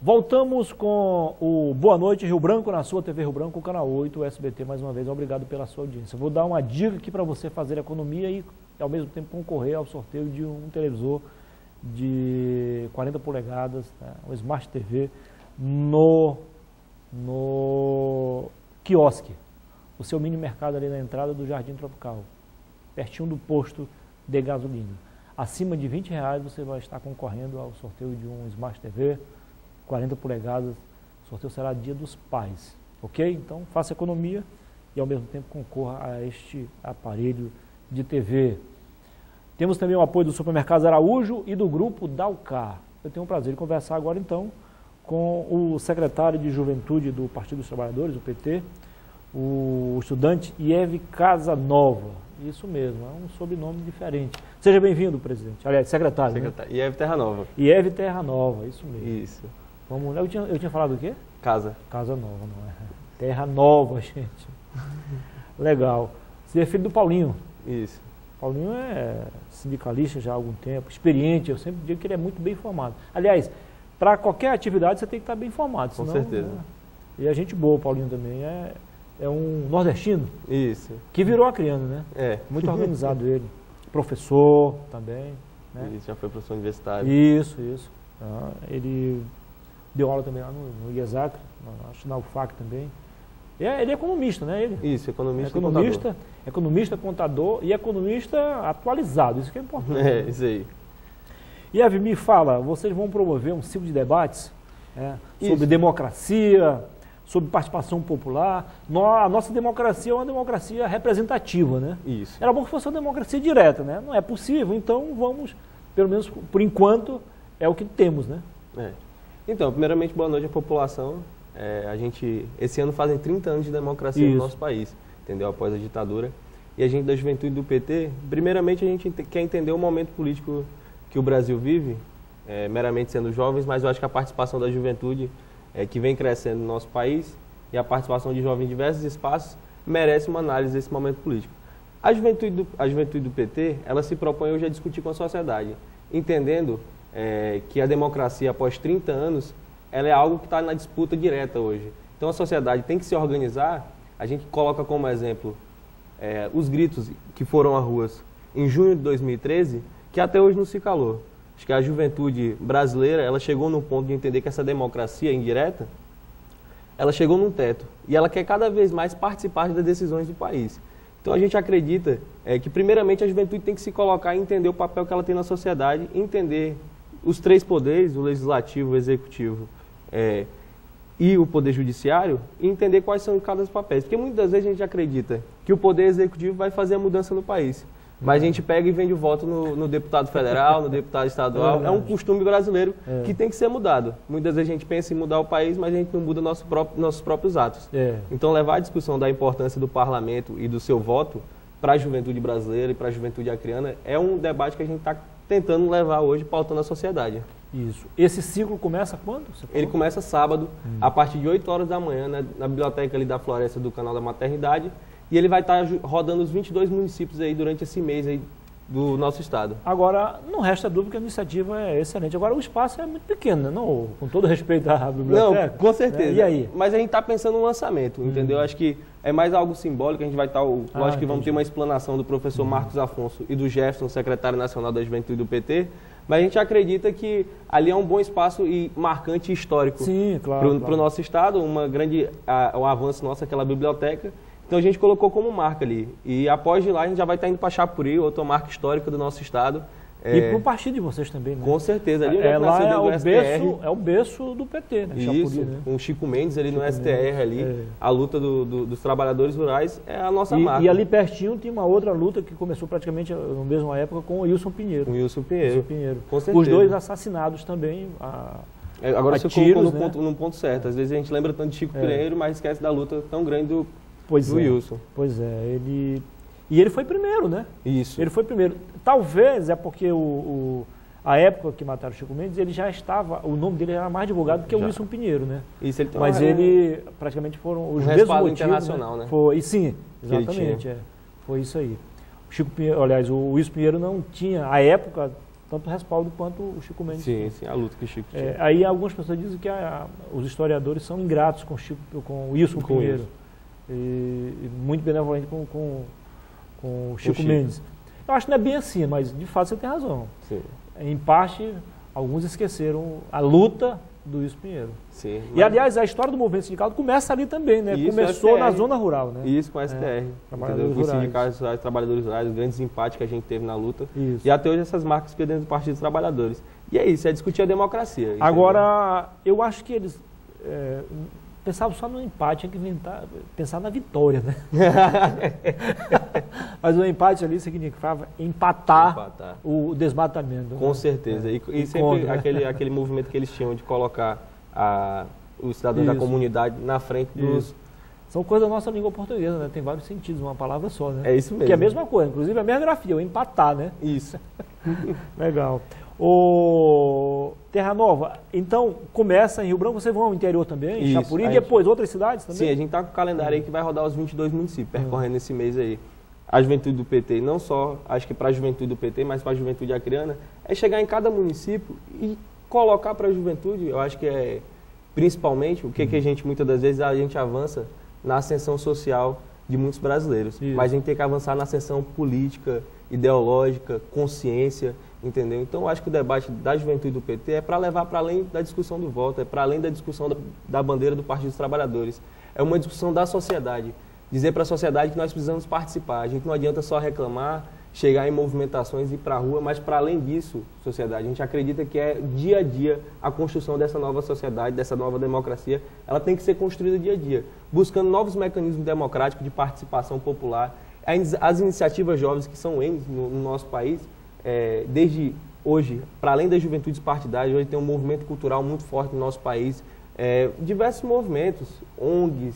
Voltamos com o Boa Noite Rio Branco, na sua TV Rio Branco, canal 8, SBT, mais uma vez. Obrigado pela sua audiência. Vou dar uma dica aqui para você fazer economia e, ao mesmo tempo, concorrer ao sorteio de um televisor de 40 polegadas, né, um Smart TV, no quiosque, o seu mini mercado ali na entrada do Jardim Tropical, pertinho do posto de gasolina. Acima de R$20 você vai estar concorrendo ao sorteio de um Smart TV, 40 polegadas, o sorteio será Dia dos Pais, ok? Então faça economia e ao mesmo tempo concorra a este aparelho de TV. Temos também o apoio do Supermercado Araújo e do Grupo Dalcar. Eu tenho o prazer de conversar agora então com o secretário de Juventude do Partido dos Trabalhadores, o PT, o estudante Ieve Casanova. Isso mesmo, é um sobrenome diferente. Seja bem-vindo, presidente. Aliás, secretário. Né? Ieve Terra Nova. Ieve Terra Nova, isso mesmo. Isso. Vamos lá. Eu tinha falado o quê? Casa. Casa Nova, não é? Terra Nova, gente. Legal. Você é filho do Paulinho. Isso. Paulinho é sindicalista já há algum tempo, experiente, eu sempre digo que ele é muito bem informado. Aliás, para qualquer atividade você tem que estar bem informado. Com senão, certeza. Né? E a gente boa, o Paulinho também, é um nordestino. Isso. Que virou acriano, né? É. Muito organizado ele. Professor também. Né? Isso, já foi professor universitário. Isso. Ele deu aula também lá no IESAC, acho que na UFAC também. Ele é economista, né? Ele? Isso, economista, economista, contador e economista atualizado, isso que é importante. É, isso aí. E a me fala, vocês vão promover um ciclo de debates sobre democracia, sobre participação popular. A nossa democracia é uma democracia representativa, né? Isso. Era bom que fosse uma democracia direta, né? Não é possível, então vamos, pelo menos por enquanto, é o que temos, né? É. Então, primeiramente, boa noite à população. A gente, esse ano fazem 30 anos de democracia no nosso país, entendeu? Após a ditadura. E a gente da juventude do PT, primeiramente a gente quer entender o momento político que o Brasil vive, meramente sendo jovens, mas eu acho que a participação da juventude que vem crescendo no nosso país e a participação de jovens em diversos espaços merece uma análise desse momento político. A juventude do PT, ela se propõe hoje a discutir com a sociedade, entendendo que a democracia após 30 anos ela é algo que está na disputa direta hoje. Então a sociedade tem que se organizar. A gente coloca como exemplo os gritos que foram às ruas em junho de 2013, que até hoje não se calou. Acho que a juventude brasileira ela chegou no ponto de entender que essa democracia indireta, ela chegou num teto e ela quer cada vez mais participar das decisões do país. Então a gente acredita que primeiramente a juventude tem que se colocar e entender o papel que ela tem na sociedade, entender os três poderes, o legislativo, o executivo e o poder judiciário, e entender quais são cada um dos papéis. Porque muitas vezes a gente acredita que o poder executivo vai fazer a mudança no país. Mas a gente pega e vende o voto no deputado federal, no deputado estadual. É um costume brasileiro que tem que ser mudado. Muitas vezes a gente pensa em mudar o país, mas a gente não muda nossos próprios atos. Então levar a discussão da importância do parlamento e do seu voto para a juventude brasileira e para a juventude acreana é um debate que a gente está tentando levar hoje, pautando a sociedade. Isso. Esse ciclo começa quando? Ele começa sábado, a partir de 8 horas da manhã, na biblioteca ali da Floresta do Canal da Maternidade, e ele vai estar rodando os 22 municípios aí durante esse mês aí do nosso estado. Agora, não resta dúvida que a iniciativa é excelente. Agora, o espaço é muito pequeno, né? Não, com todo respeito à biblioteca. Não, com certeza. E aí? Mas a gente está pensando no lançamento, entendeu? Acho que é mais algo simbólico. A gente vai estar, lógico que vamos ter uma explanação do professor Marcos Afonso e do Jefferson, secretário nacional da Juventude do PT, mas a gente acredita que ali é um bom espaço e marcante e histórico para o nosso estado, um avanço nosso, aquela biblioteca. Então a gente colocou como marca ali. E após de lá a gente já vai estar indo para Chapuri, outra marca histórica do nosso estado. E para o partido de vocês também, né? Com certeza. Ali lá é o berço do PT, né? Chapuri, isso, né? Com o Chico Mendes ali no STR ali, a luta dos trabalhadores rurais é a nossa marca. E ali pertinho tem uma outra luta que começou praticamente na mesma época com o Wilson Pinheiro. Com os dois assassinados também. Agora você colocou num ponto certo. Às vezes a gente lembra tanto de Chico Pinheiro, mas esquece da luta tão grande do Wilson. Pois é, ele foi primeiro, né? Isso. Ele foi primeiro. Talvez é porque a época que mataram o Chico Mendes, ele já estava, o nome dele era mais divulgado do que o Wilson Pinheiro, né? Isso, ele tem mas ele, praticamente foram os mesmos motivos, internacional, né? Foi, e sim, exatamente, foi isso aí. O Chico Pinheiro, aliás, o Wilson Pinheiro não tinha, à época, tanto respaldo quanto o Chico Mendes. Sim, sim, a luta que o Chico tinha. Aí algumas pessoas dizem que os historiadores são ingratos com o Wilson Pinheiro, e muito benevolente com o Chico Mendes. Eu acho que não é bem assim, mas de fato você tem razão. Sim. Em parte, alguns esqueceram a luta do Wilson Pinheiro. Sim, E, aliás, a história do movimento sindical começa ali também, né? Isso, começou na zona rural, né? Isso, com a STR. Os sindicatos rurais, trabalhadores rurais, os grandes empates que a gente teve na luta. Isso. E até hoje essas marcas ficam dentro do Partido dos Trabalhadores. E é isso, é discutir a democracia. Entendeu? Agora, eu acho que eles pensavam só no empate, tinha que pensar na vitória, né? Mas o empate ali significava empatar. O desmatamento. Com certeza. E sempre aquele movimento que eles tinham de colocar o cidadão da comunidade na frente dos... São coisas da nossa língua portuguesa, né? Tem vários sentidos, uma palavra só, né? É isso mesmo. Que é a mesma coisa, inclusive a minha grafia, o empatar, né? Isso. Legal. Terra Nova, então começa em Rio Branco, vocês vão ao interior também, em Chapuri, e depois outras cidades também? Sim, a gente está com o calendário aí que vai rodar os 22 municípios, percorrendo esse mês aí. A juventude do PT, não só, acho que para a juventude do PT, mas para a juventude acreana, é chegar em cada município e colocar para a juventude, eu acho que é principalmente o que a gente, muitas das vezes, a gente avança na ascensão social de muitos brasileiros. Isso. Mas a gente tem que avançar na ascensão política, ideológica, consciência, entendeu? Então, eu acho que o debate da juventude do PT é para levar para além da discussão do voto, é para além da discussão da bandeira do Partido dos Trabalhadores. É uma discussão da sociedade. Dizer para a sociedade que nós precisamos participar. A gente não adianta só reclamar, chegar em movimentações e ir para a rua, mas para além disso, sociedade, a gente acredita que é dia a dia a construção dessa nova sociedade, dessa nova democracia, ela tem que ser construída dia a dia, buscando novos mecanismos democráticos de participação popular. As iniciativas jovens que são N no nosso país, desde hoje, para além das juventudes partidárias, hoje tem um movimento cultural muito forte no nosso país, diversos movimentos, ONGs,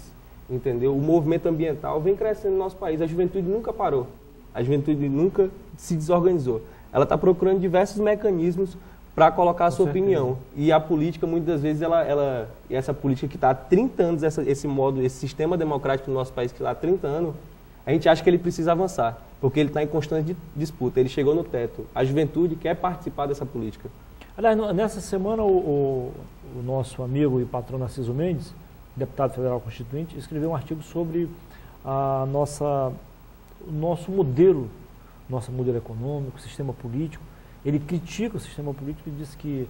entendeu? O movimento ambiental vem crescendo no nosso país, a juventude nunca parou. A juventude nunca se desorganizou. Ela está procurando diversos mecanismos para colocar a sua opinião. E a política, muitas das vezes, essa política que está há 30 anos, esse sistema democrático no nosso país que está há 30 anos, a gente acha que ele precisa avançar, porque ele está em constante disputa, ele chegou no teto. A juventude quer participar dessa política. Aliás, nessa semana, o nosso amigo e patrão Narciso Mendes, deputado federal constituinte, escreveu um artigo sobre o nosso modelo econômico, sistema político. Ele critica o sistema político e diz que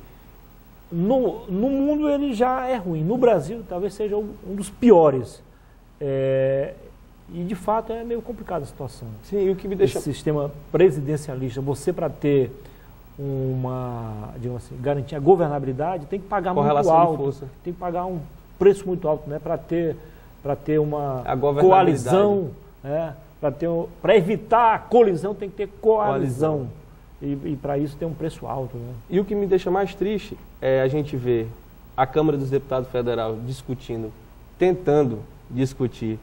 no mundo ele já é ruim. No Brasil talvez seja um dos piores. E de fato é meio complicada a situação. Sim, e o que me deixa... Esse sistema presidencialista, você para ter digamos assim, garantir a governabilidade, tem que pagar muito alto. Tem que pagar um preço muito alto, né, para ter uma coalizão, né? Para evitar a colisão tem que ter coalizão. E para isso tem um preço alto. Né? E o que me deixa mais triste é a gente ver a Câmara dos Deputados Federal tentando discutir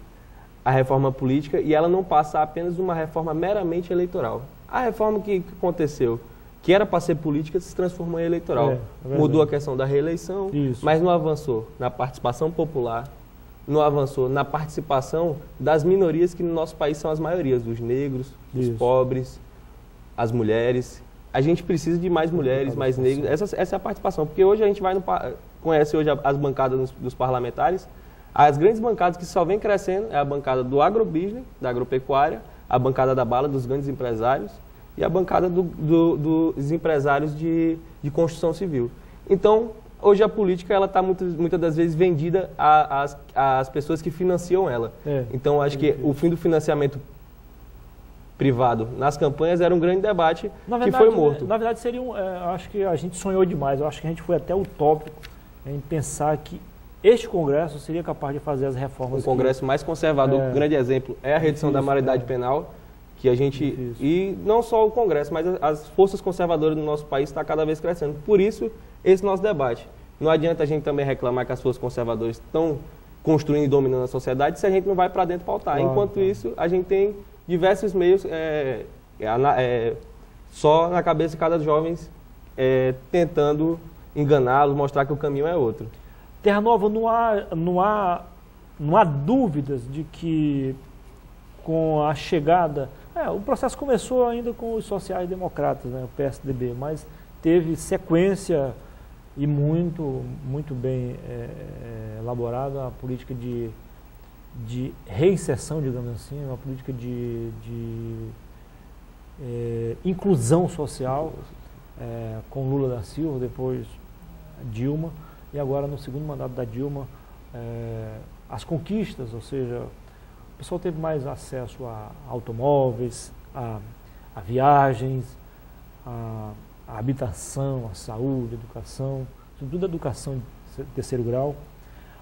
a reforma política e ela não passar apenas uma reforma meramente eleitoral. A reforma que aconteceu, que era para ser política, se transformou em eleitoral. Mudou a questão da reeleição, mas não avançou na participação popular, não avançou na participação das minorias que no nosso país são as maiorias, dos negros, dos pobres, as mulheres. A gente precisa de mais mulheres, mais negros. Essa é a participação, porque hoje a gente conhece hoje as bancadas dos parlamentares, as grandes bancadas que só vem crescendo é a bancada do agrobusiness, da agropecuária, a bancada da bala, dos grandes empresários, e a bancada dos empresários de construção civil. Então, hoje a política está muitas das vezes vendida às pessoas que financiam ela. Então, acho que o fim do financiamento privado nas campanhas era um grande debate que foi morto. Na verdade, acho que a gente sonhou demais. Eu acho que a gente foi até utópico em pensar que este Congresso seria capaz de fazer as reformas. O Congresso mais conservador, um grande exemplo, é a redução da maioridade penal, que a gente... E não só o Congresso, mas as forças conservadoras do nosso país estão cada vez crescendo. Por isso, esse nosso debate. Não adianta a gente também reclamar que as forças conservadoras estão construindo e dominando a sociedade se a gente não vai para dentro pautar. Enquanto isso, a gente tem diversos meios só na cabeça de cada jovem tentando enganá-los, mostrar que o caminho é outro. Terra Nova, não há dúvidas de que com a chegada O processo começou ainda com os sociais-democratas, né, o PSDB, mas teve sequência e muito bem elaborada a política de reinserção, digamos assim, uma política de inclusão social, com Lula da Silva, depois Dilma, e agora no segundo mandato da Dilma, as conquistas, ou seja, o pessoal teve mais acesso a automóveis, a viagens, a habitação, a saúde, a educação, sobretudo a educação de terceiro grau.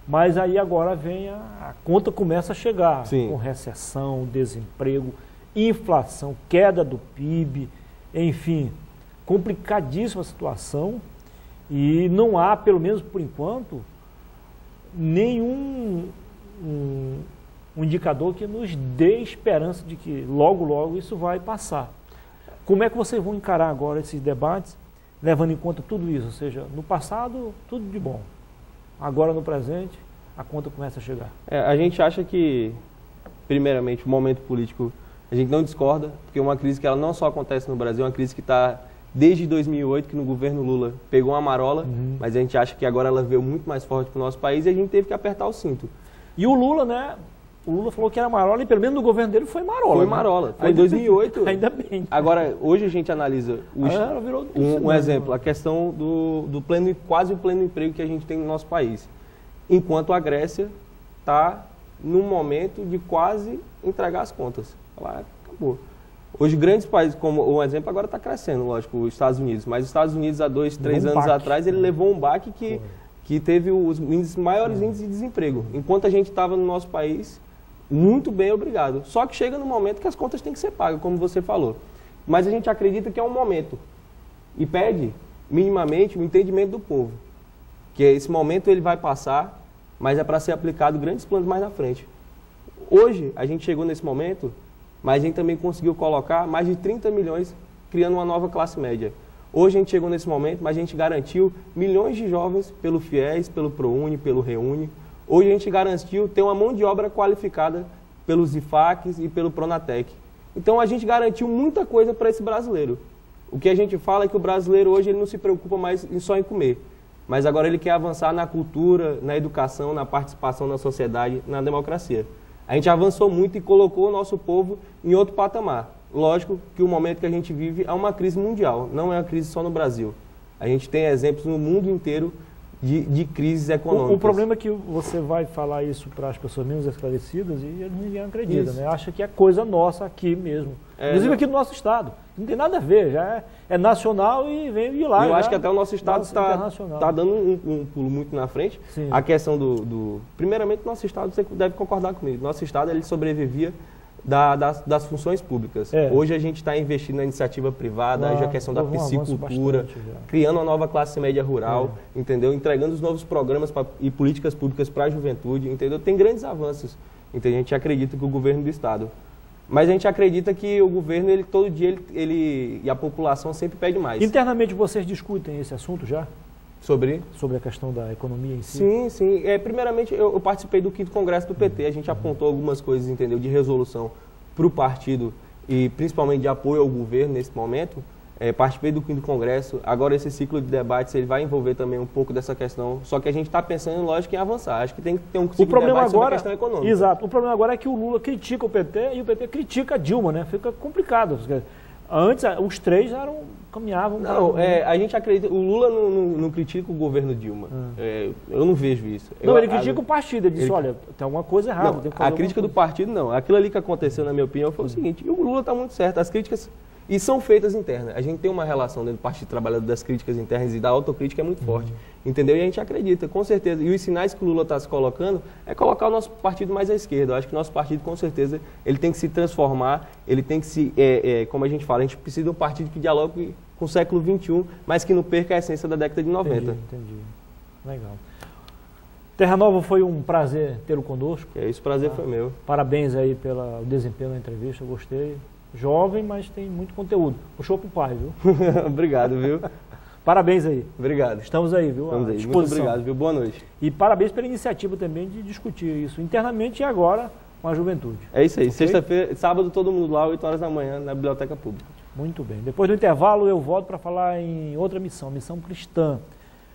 Mas aí agora vem a conta começa a chegar, Sim. Com recessão, desemprego, inflação, queda do PIB, enfim, complicadíssima a situação, e não há, pelo menos por enquanto, nenhum um indicador que nos dê esperança de que logo isso vai passar. Como é que vocês vão encarar agora esses debates, levando em conta tudo isso? Ou seja, no passado, tudo de bom. Agora, no presente, a conta começa a chegar. A gente acha que, primeiramente, o momento político, a gente não discorda, porque é uma crise que ela não só acontece no Brasil, é uma crise que está desde 2008, que no governo Lula pegou uma marola, mas a gente acha que agora ela veio muito mais forte para o nosso país e a gente teve que apertar o cinto. E o Lula, né? O Lula falou que era marola e pelo menos no governo dele foi marola. Foi marola. Foi em 2008. Ainda bem. Agora, hoje a gente analisa um exemplo, a questão do pleno, quase o pleno emprego que a gente tem no nosso país. Enquanto a Grécia está num momento de quase entregar as contas. Lá acabou. Hoje grandes países, como o exemplo agora está crescendo, lógico, os Estados Unidos. Mas os Estados Unidos há 2, 3 anos atrás ele levou um baque que teve os maiores índices de desemprego. Enquanto a gente estava no nosso país muito bem, obrigado. Só que chega no momento que as contas têm que ser pagas, como você falou. Mas a gente acredita que é um momento. E pede, minimamente, o entendimento do povo. Que esse momento ele vai passar, mas é para ser aplicado grandes planos mais na frente. Hoje, a gente chegou nesse momento, mas a gente também conseguiu colocar mais de 30 milhões criando uma nova classe média. Hoje a gente chegou nesse momento, mas a gente garantiu milhões de jovens pelo FIES, pelo ProUni, pelo REUNI. Hoje a gente garantiu ter uma mão de obra qualificada pelos IFACs e pelo Pronatec. Então a gente garantiu muita coisa para esse brasileiro. O que a gente fala é que o brasileiro hoje ele não se preocupa mais só em comer, mas agora ele quer avançar na cultura, na educação, na participação na sociedade, na democracia. A gente avançou muito e colocou o nosso povo em outro patamar. Lógico que o momento que a gente vive é uma crise mundial, não é uma crise só no Brasil. A gente tem exemplos no mundo inteiro de crises econômicas. O problema é que você vai falar isso para as pessoas menos esclarecidas e ninguém acredita, né? Acha que é coisa nossa aqui mesmo. Inclusive aqui no nosso estado. Não tem nada a ver, já é nacional e vem de lá. Eu acho que até o nosso estado está dando um pulo muito na frente. Sim. A questão primeiramente, o nosso estado, você deve concordar comigo, nosso estado ele sobrevivia das funções públicas. Hoje a gente está investindo na iniciativa privada, a questão da piscicultura, criando uma nova classe média rural, entendeu? Entregando os novos programas e políticas públicas para a juventude, entendeu? Tem grandes avanços. Então a gente acredita que o governo do estado. Mas a gente acredita que o governo, todo dia, e a população sempre pede mais. Internamente vocês discutem esse assunto já? Sobre a questão da economia em si? Sim. Primeiramente, eu participei do 5º Congresso do PT. A gente apontou algumas coisas, entendeu, de resolução para o partido e principalmente de apoio ao governo nesse momento. Participei do 5º Congresso. Agora, esse ciclo de debates ele vai envolver também um pouco dessa questão. Só que a gente está pensando, lógico, em avançar. Acho que tem que ter um ciclo de debates sobre a questão econômica. Exato. O problema agora é que o Lula critica o PT e o PT critica a Dilma, né? Fica complicado. Antes, os três caminhavam... Não, a gente acredita... O Lula não critica o governo Dilma. Eu não vejo isso. Não, ele critica o partido. Ele disse, olha, tem alguma coisa errada. Não, a crítica do partido, não. Aquilo ali que aconteceu, na minha opinião, foi o seguinte. E o Lula está muito certo. As críticas... E são feitas internas. A gente tem uma relação dentro do Partido Trabalhador das críticas internas e da autocrítica é muito forte. Entendeu? E a gente acredita, com certeza. E os sinais que o Lula está se colocando é colocar o nosso partido mais à esquerda. Eu acho que o nosso partido, com certeza, ele tem que se transformar, ele tem que se... como a gente fala, a gente precisa de um partido que dialogue com o século XXI, mas que não perca a essência da década de 90. Entendi. Legal. Terra Nova, foi um prazer tê-lo conosco. Esse prazer foi meu. Parabéns aí pelo desempenho na entrevista, eu gostei. Jovem, mas tem muito conteúdo. Puxou pro pai, viu? Obrigado, viu? Parabéns aí. Obrigado. Estamos aí, viu? Estamos aí. Muito obrigado, viu? Boa noite. E parabéns pela iniciativa também de discutir isso internamente e agora com a juventude. É isso aí. Okay? Sexta-feira, sábado, todo mundo lá, 8 horas da manhã, na Biblioteca Pública. Muito bem. Depois do intervalo, eu volto para falar em outra missão, missão cristã.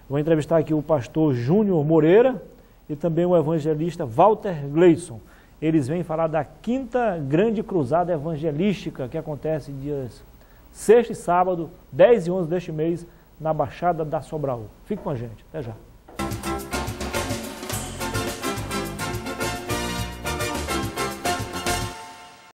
Vou entrevistar aqui o pastor Júnior Moreira e também o evangelista Walter Gleison. Eles vêm falar da 5ª Grande Cruzada Evangelística, que acontece dias 6 e sábado, 10 e 11 deste mês, na Baixada da Sobraú. Fique com a gente. Até já.